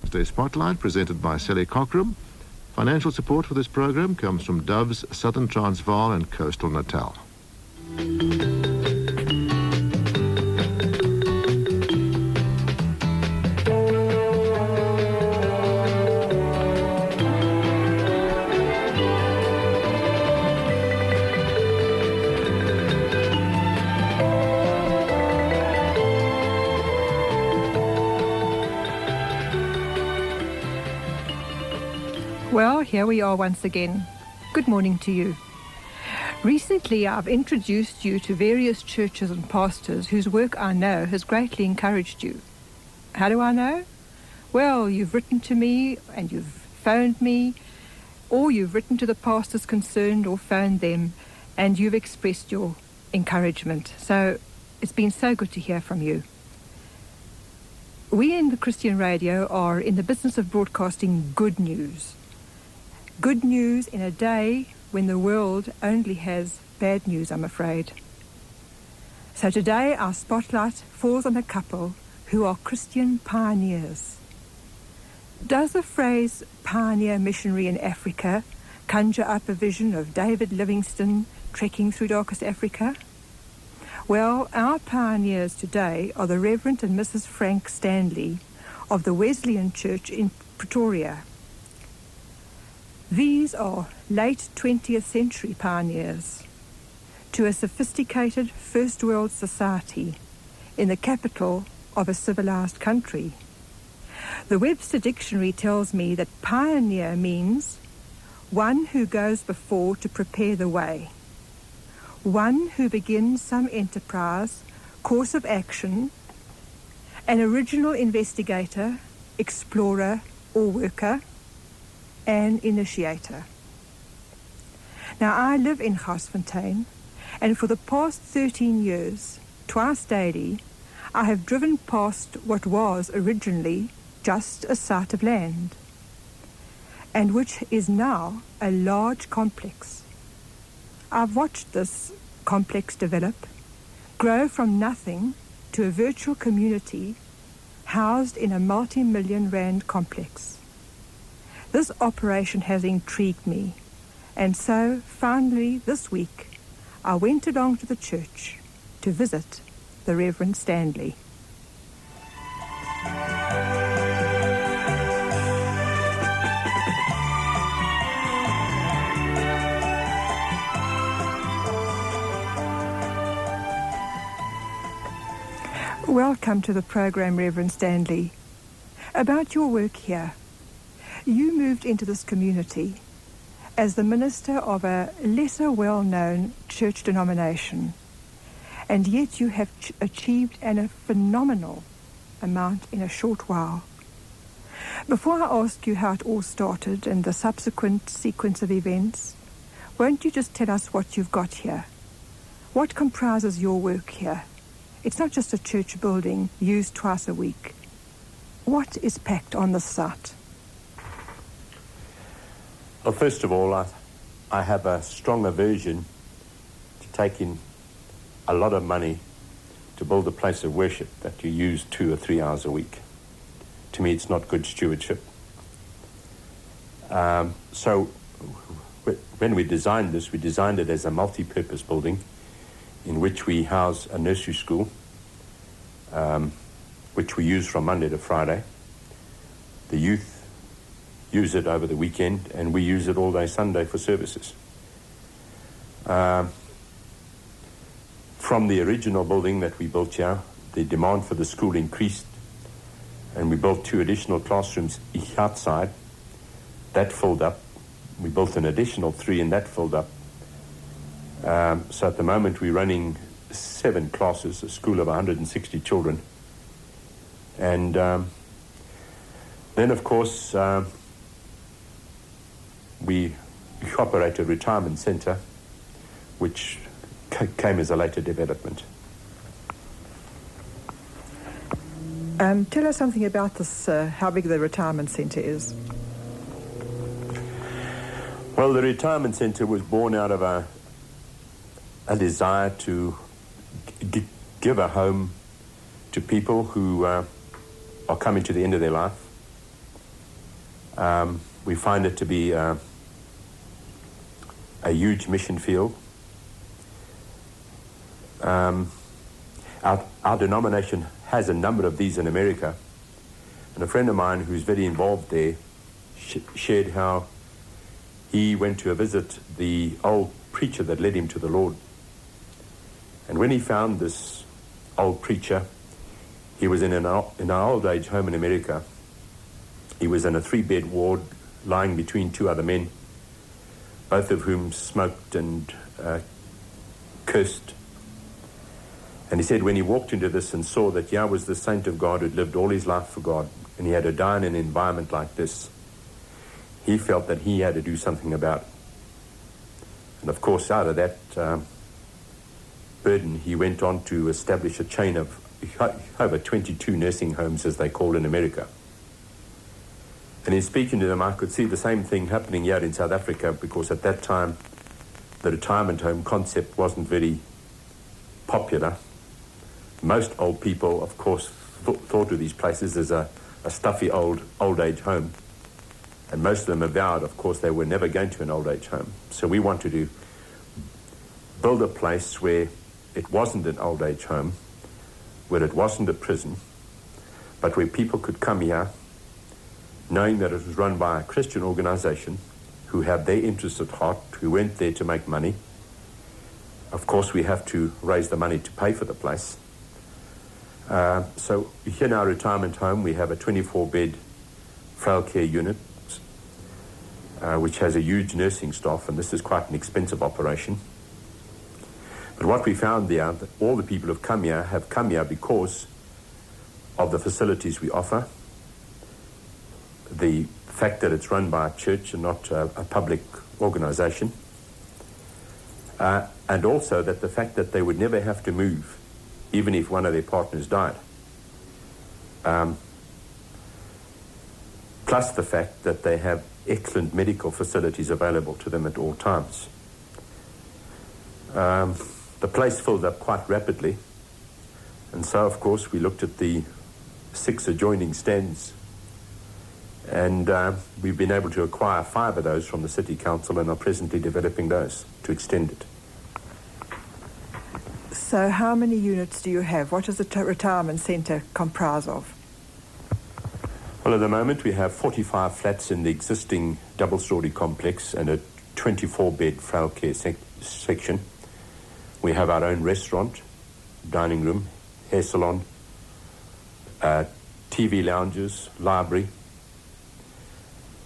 Wednesday Spotlight, presented by Sally Cockram. Financial support for this program comes from Dove's Southern Transvaal and Coastal Natal. Well, here we are once again. Good morning to you. Recently, I've introduced you to various churches and pastors whose work I know has greatly encouraged you. How do I know? Well, you've written to me and you've phoned me, or you've written to the pastors concerned or phoned them, and you've expressed your encouragement. So it's been so good to hear from you. We in the Christian radio are in the business of broadcasting good news. Good news in a day when the world only has bad news, I'm afraid. So today our spotlight falls on a couple who are Christian pioneers. Does the phrase pioneer missionary in Africa conjure up a vision of David Livingstone trekking through darkest Africa? Well, our pioneers today are the Reverend and Mrs. Frank Stanley of the Wesleyan Church in Pretoria. These are late 20th century pioneers to a sophisticated first world society in the capital of a civilized country. The Webster Dictionary tells me that pioneer means one who goes before to prepare the way, one who begins some enterprise, course of action, an original investigator, explorer or worker, an initiator. Now, I live in Garsfontein, and for the past 13 years, twice daily, I have driven past what was originally just a site of land, and which is now a large complex. I've watched this complex develop, grow from nothing to a virtual community housed in a multi-million rand complex. This operation has intrigued me, and so finally this week I went along to the church to visit the Reverend Stanley. Welcome to the program, Reverend Stanley. About your work here. You moved into this community as the minister of a lesser well-known church denomination, and yet you have achieved a phenomenal amount in a short while. Before I ask you how it all started and the subsequent sequence of events, won't you just tell us what you've got here? What comprises your work here? It's not just a church building used twice a week. What is packed on the site? Well, first of all, I have a strong aversion to taking a lot of money to build a place of worship that you use 2 or 3 hours a week. To me, it's not good stewardship. So when we designed this, we designed it as a multi-purpose building in which we house a nursery school, which we use from Monday to Friday. The youth use it over the weekend, and we use it all day Sunday for services. From the original building that we built here, the demand for the school increased, and we built 2 additional classrooms each outside. That filled up. We built an additional 3, and that filled up. So at the moment we're running 7 classes, a school of 160 children. And then, of course, we operate a retirement centre, which came as a later development. Tell us something about this, how big the retirement centre is. Well, the retirement centre was born out of a desire to give a home to people who are coming to the end of their life. We find it to be a huge mission field. Our denomination has a number of these in America, and a friend of mine who's very involved there shared how he went to visit the old preacher that led him to the Lord. And when he found this old preacher, he was in an old age home in America. He was in a 3-bed ward, lying between 2 other men, both of whom smoked and cursed. And he said when he walked into this and saw that Yah was the saint of God who'd lived all his life for God, and he had to die in an environment like this, he felt that he had to do something about it. And of course, out of that burden, he went on to establish a chain of over 22 nursing homes, as they call in America. And in speaking to them, I could see the same thing happening here in South Africa, because at that time, the retirement home concept wasn't very popular. Most old people, of course, thought of these places as a stuffy old age home. And most of them avowed, of course, they were never going to an old age home. So we wanted to build a place where it wasn't an old age home, where it wasn't a prison, but where people could come here knowing that it was run by a Christian organization who have their interests at heart, who went there to make money. Of course, we have to raise the money to pay for the place. So here in our retirement home, we have a 24-bed frail care unit, which has a huge nursing staff, and this is quite an expensive operation. But what we found there, that all the people who've come here have come here because of the facilities we offer, the fact that it's run by a church and not a public organization, and also that the fact that they would never have to move, even if one of their partners died. Plus the fact that they have excellent medical facilities available to them at all times. The place filled up quite rapidly, and so of course we looked at the 6 adjoining stands, and we've been able to acquire 5 of those from the City Council and are presently developing those to extend it. So how many units do you have? What does the retirement centre comprise of? Well, at the moment we have 45 flats in the existing double-storey complex and a 24-bed frail care section. We have our own restaurant, dining room, hair salon, TV lounges, library.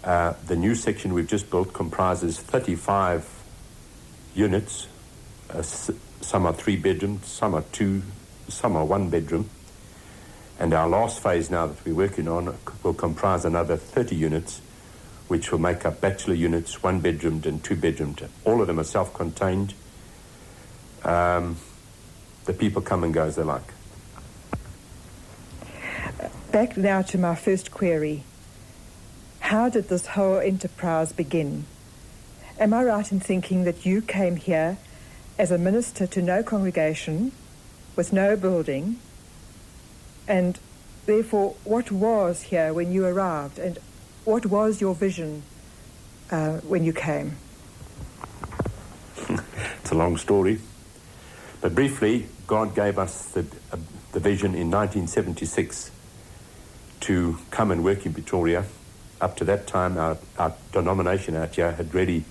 The new section we've just built comprises 35 units. Some are 3 bedrooms, some are 2, some are 1 bedroom. And our last phase now that we're working on will comprise another 30 units, which will make up bachelor units, 1 bedroomed and 2 bedroomed. All of them are self-contained. The people come and go as they like. Back now to my first query. How did this whole enterprise begin? Am I right in thinking that you came here as a minister to no congregation, with no building, and therefore what was here when you arrived, and what was your vision when you came? It's a long story, but briefly, God gave us the vision in 1976 to come and work in Pretoria. Up to that time, our denomination out here had really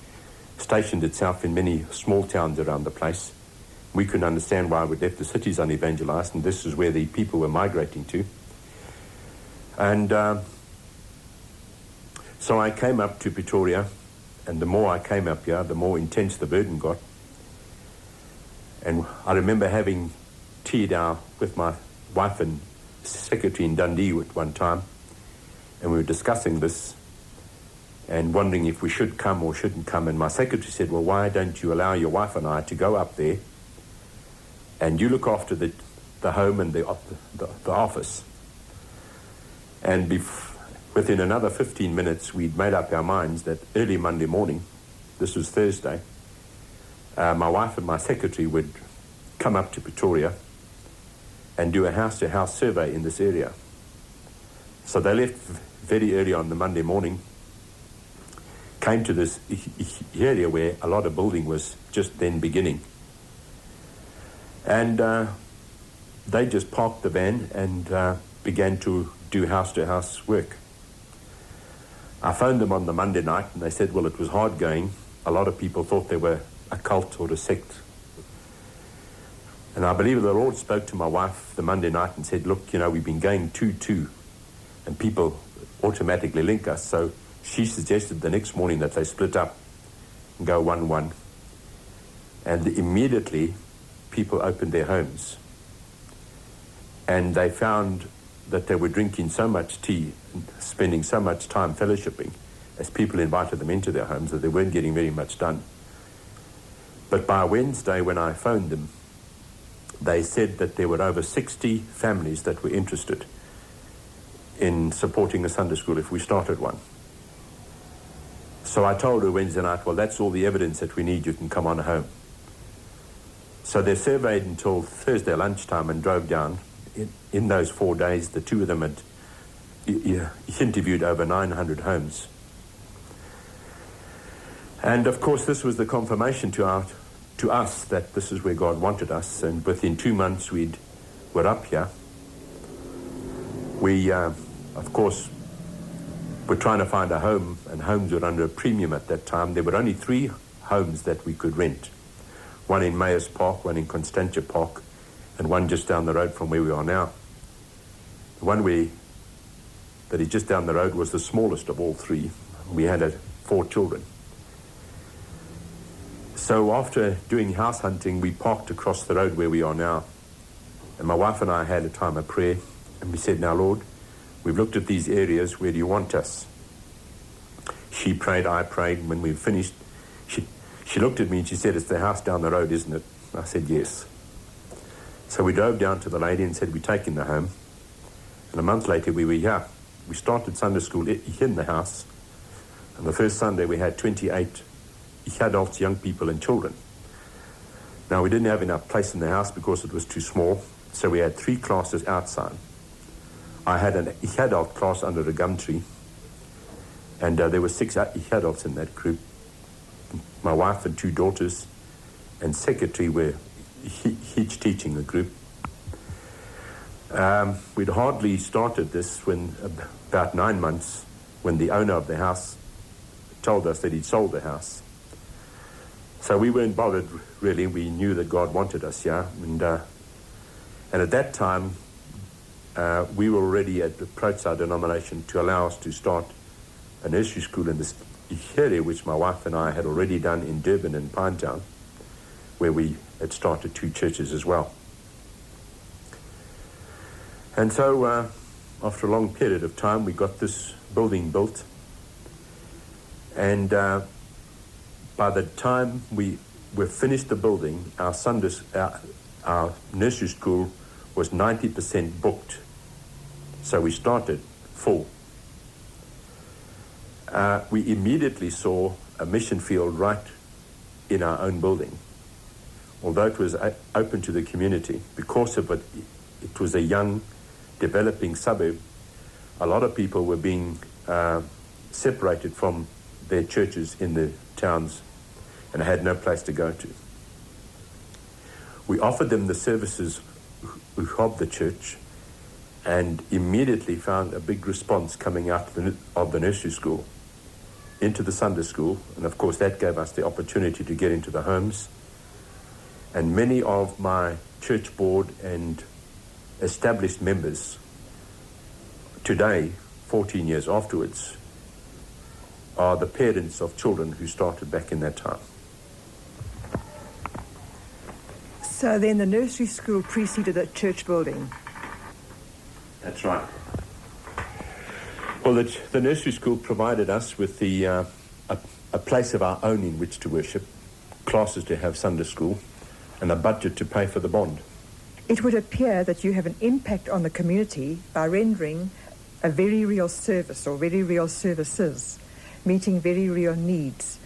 stationed itself in many small towns around the place. We couldn't understand why we'd left the cities unevangelized, and this is where the people were migrating to. And so I came up to Pretoria, and the more I came up here, the more intense the burden got. And I remember having tea down with my wife and secretary in Dundee at one time, and we were discussing this and wondering if we should come or shouldn't come. And my secretary said, well, why don't you allow your wife and I to go up there and you look after the home and the office. And within another 15 minutes, we'd made up our minds that early Monday morning, this was Thursday, my wife and my secretary would come up to Pretoria and do a house-to-house survey in this area. So they left very early on the Monday morning, came to this area where a lot of building was just then beginning. And they just parked the van and began to do house-to-house work. I phoned them on the Monday night, and they said, well, it was hard going. A lot of people thought they were a cult or a sect. And I believe the Lord spoke to my wife the Monday night and said, look, you know, we've been going 2-2, and people automatically link us. So she suggested the next morning that they split up and go 1-1. And immediately people opened their homes. And they found that they were drinking so much tea and spending so much time fellowshipping as people invited them into their homes that they weren't getting very much done. But by Wednesday, when I phoned them, they said that there were over 60 families that were interested in supporting a Sunday school if we started one. So I told her Wednesday night, well, that's all the evidence that we need. You can come on home. So they surveyed until Thursday lunchtime and drove down. In those 4 days, the two of them had interviewed over 900 homes. And of course, this was the confirmation to us that this is where God wanted us. And within 2 months, were up here. We, of course, were trying to find a home, and homes were under a premium at that time. There were only 3 homes that we could rent. One in Mayors Park, one in Constantia Park, and one just down the road from where we are now. The one that is just down the road was the smallest of all 3. We had 4 children. So after doing house hunting, we parked across the road where we are now. And my wife and I had a time of prayer, and we said, now, Lord, we've looked at these areas, where do you want us? She prayed, I prayed, and when we finished, she looked at me and she said, it's the house down the road, isn't it? I said, yes. So we drove down to the lady and said, we're taking the home. And a month later, we were here. We started Sunday school in the house. And the first Sunday, we had 28 adults, young people, and children. Now, we didn't have enough place in the house because it was too small. So we had 3 classes outside. I had an adult class under a gum tree. And there were 6 adults in that group. My wife and 2 daughters and secretary were each teaching the group. We'd hardly started this when, about 9 months, when the owner of the house told us that he'd sold the house. So we weren't bothered, really. We knew that God wanted us here. And at that time, we were already approached our denomination to allow us to start a nursery school in this area, which my wife and I had already done in Durban and Pinetown, where we had started 2 churches as well. And so after a long period of time, we got this building built. And by the time we finished the building, our nursery school was 90% booked. So we started full. We immediately saw a mission field right in our own building. Although it was open to the community, because of it was a young, developing suburb, a lot of people were being separated from their churches in the towns and had no place to go to. We offered them the services of the church and immediately found a big response coming out of the nursery school into the Sunday school. And of course that gave us the opportunity to get into the homes. And many of my church board and established members today, 14 years afterwards, are the parents of children who started back in that time. So then the nursery school preceded a church building. That's right. Well, the nursery school provided us with a place of our own in which to worship, classes to have Sunday school, and a budget to pay for the bond. It would appear that you have an impact on the community by rendering a very real service or very real services, meeting very real needs.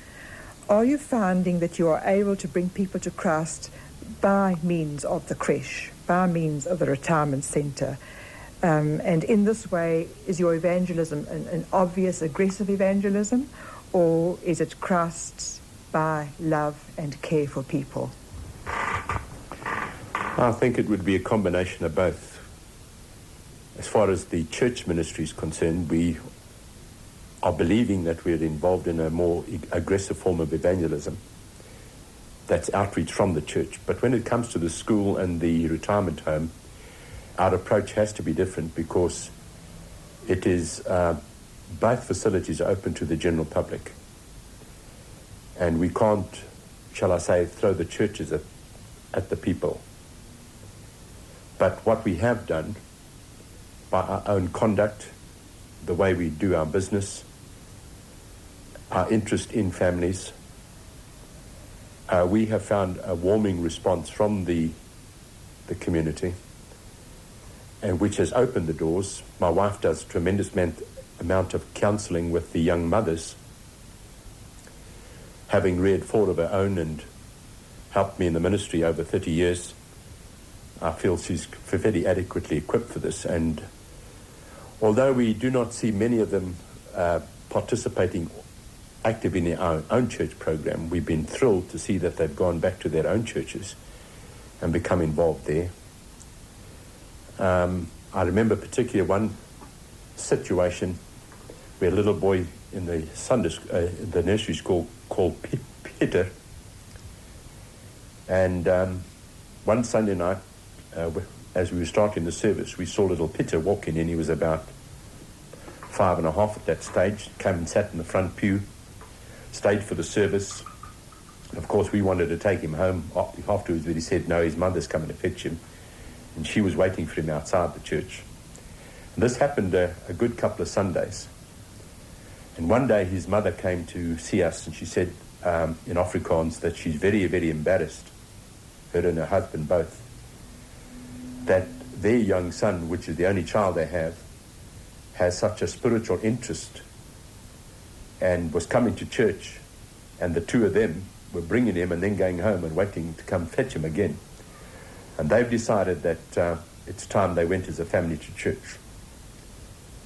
Are you finding that you are able to bring people to Christ by means of the creche, by means of the retirement centre? And in this way, is your evangelism an obvious, aggressive evangelism, or is it crossed by love and care for people? I think it would be a combination of both. As far as the church ministry is concerned, we are believing that we're involved in a more aggressive form of evangelism. That's outreach from the church. But when it comes to the school and the retirement home, our approach has to be different because it is both facilities are open to the general public. And we can't, shall I say, throw the churches at the people. But what we have done, by our own conduct, the way we do our business, our interest in families, we have found a warming response from the community, and which has opened the doors. My wife does a tremendous amount of counselling with the young mothers, having reared 4 of her own and helped me in the ministry over 30 years. I feel she's very adequately equipped for this, and although we do not see many of them participating active in our own church program, we've been thrilled to see that they've gone back to their own churches and become involved there. I remember particularly one situation where a little boy in the the nursery school called Peter, and one Sunday night, as we were starting the service, we saw little Peter walking in. He was about 5.5 at that stage, came and sat in the front pew, stayed for the service. And of course, we wanted to take him home afterwards, but he said, no, his mother's coming to fetch him. And she was waiting for him outside the church. And this happened a good couple of Sundays. And one day his mother came to see us, and she said in Afrikaans that she's very, very embarrassed, her and her husband both, that their young son, which is the only child they have, has such a spiritual interest and was coming to church, and the 2 of them were bringing him and then going home and waiting to come fetch him again. And they've decided that it's time they went as a family to church.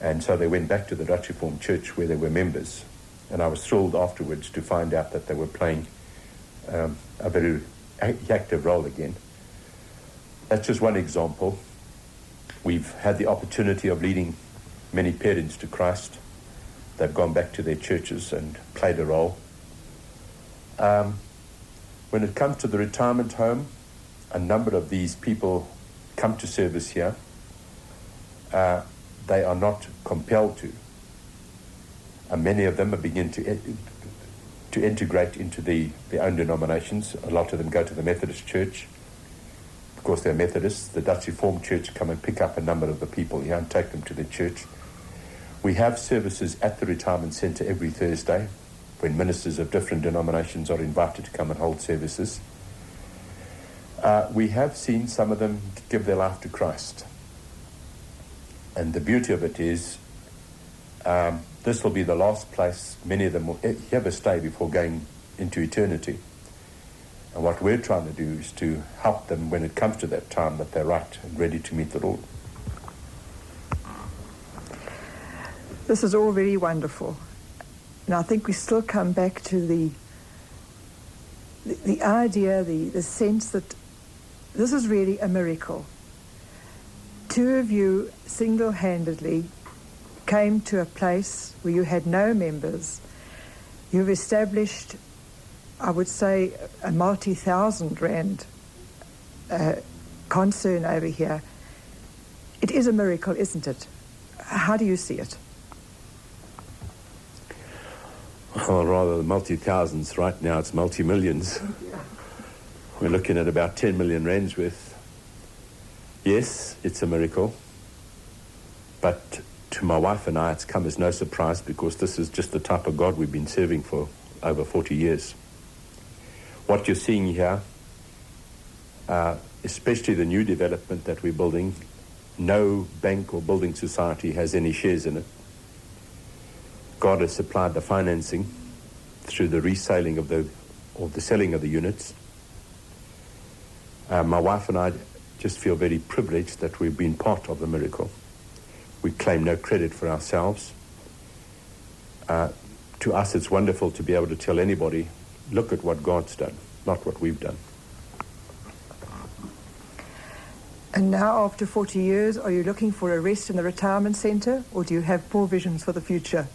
And so they went back to the Dutch Reformed Church where they were members. And I was thrilled afterwards to find out that they were playing a very active role again. That's just one example. We've had the opportunity of leading many parents to Christ. They've gone back to their churches and played a role. When it comes to the retirement home, a number of these people come to service here. They are not compelled to. And many of them are beginning to integrate into their own denominations. A lot of them go to the Methodist Church. Of course, they're Methodists. The Dutch Reformed Church come and pick up a number of the people here and take them to their church. We have services at the retirement centre every Thursday when ministers of different denominations are invited to come and hold services. We have seen some of them give their life to Christ. And the beauty of it is this will be the last place many of them will ever stay before going into eternity. And what we're trying to do is to help them when it comes to that time that they're right and ready to meet the Lord. This is all very wonderful. And I think we still come back to the idea, the sense that this is really a miracle. 2 of you single-handedly came to a place where you had no members. You've established, I would say, a multi-thousand rand concern over here. It is a miracle, isn't it? How do you see it? Well, rather than multi-thousands, right now it's multi-millions. Yeah. We're looking at about 10 million rands worth. Yes, it's a miracle. But to my wife and I, it's come as no surprise because this is just the type of God we've been serving for over 40 years. What you're seeing here, especially the new development that we're building, no bank or building society has any shares in it. God has supplied the financing through the reselling of the selling of the units. My wife and I just feel very privileged that we've been part of the miracle. We claim no credit for ourselves. To to us it's wonderful to be able to tell anybody, look at what God's done, not what we've done. And now, after 40 years, are you looking for a rest in the retirement centre, or do you have poor visions for the future?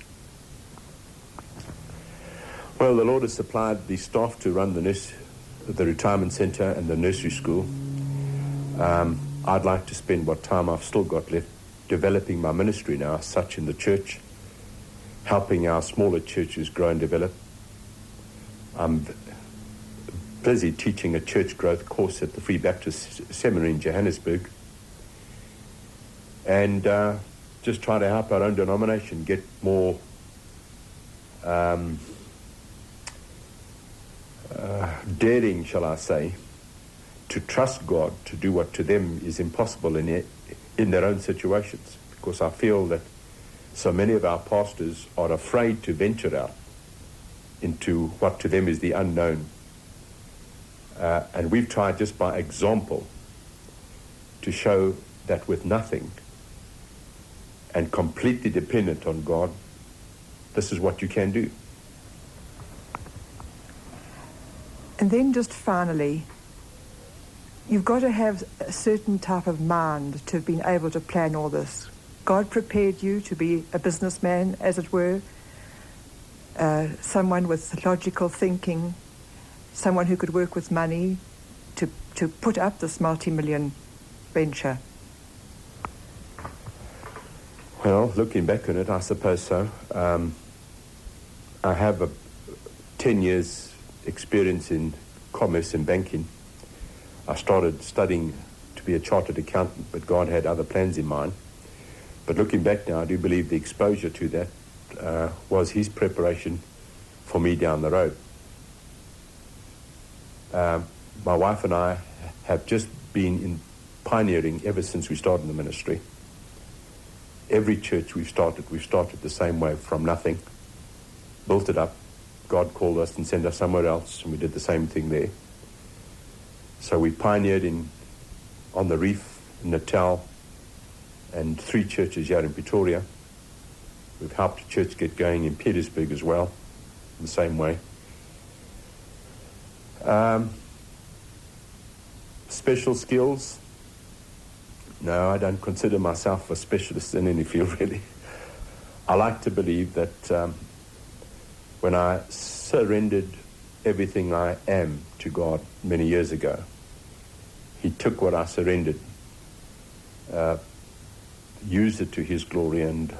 Well, the Lord has supplied the staff to run the retirement centre and the nursery school. I'd like to spend what time I've still got left developing my ministry now, as such in the church, helping our smaller churches grow and develop. I'm busy teaching a church growth course at the Free Baptist Seminary in Johannesburg, and just try to help our own denomination get more daring, shall I say, to trust God to do what to them is impossible in their own situations, because I feel that so many of our pastors are afraid to venture out into what to them is the unknown. And we've tried just by example to show that with nothing and completely dependent on God, this is what you can do. And then just finally, you've got to have a certain type of mind to have been able to plan all this. God prepared you to be a businessman, as it were, someone with logical thinking, someone who could work with money to put up this multi-million venture. Well, looking back on it, I suppose so. I have 10 years experience in commerce and banking. I started studying to be a chartered accountant, but God had other plans in mind. But looking back now, I do believe the exposure to that was his preparation for me down the road. My wife and I have just been pioneering ever since we started the ministry. Every church we've started the same way, from nothing, built it up. God called us and sent us somewhere else, and we did the same thing there. So we pioneered on the Reef, in Natal, and 3 churches here in Pretoria. We've helped a church get going in Petersburg as well, in the same way. Special skills? No, I don't consider myself a specialist in any field, really. I like to believe that when I surrendered everything I am to God many years ago, he took what I surrendered, used it to his glory, and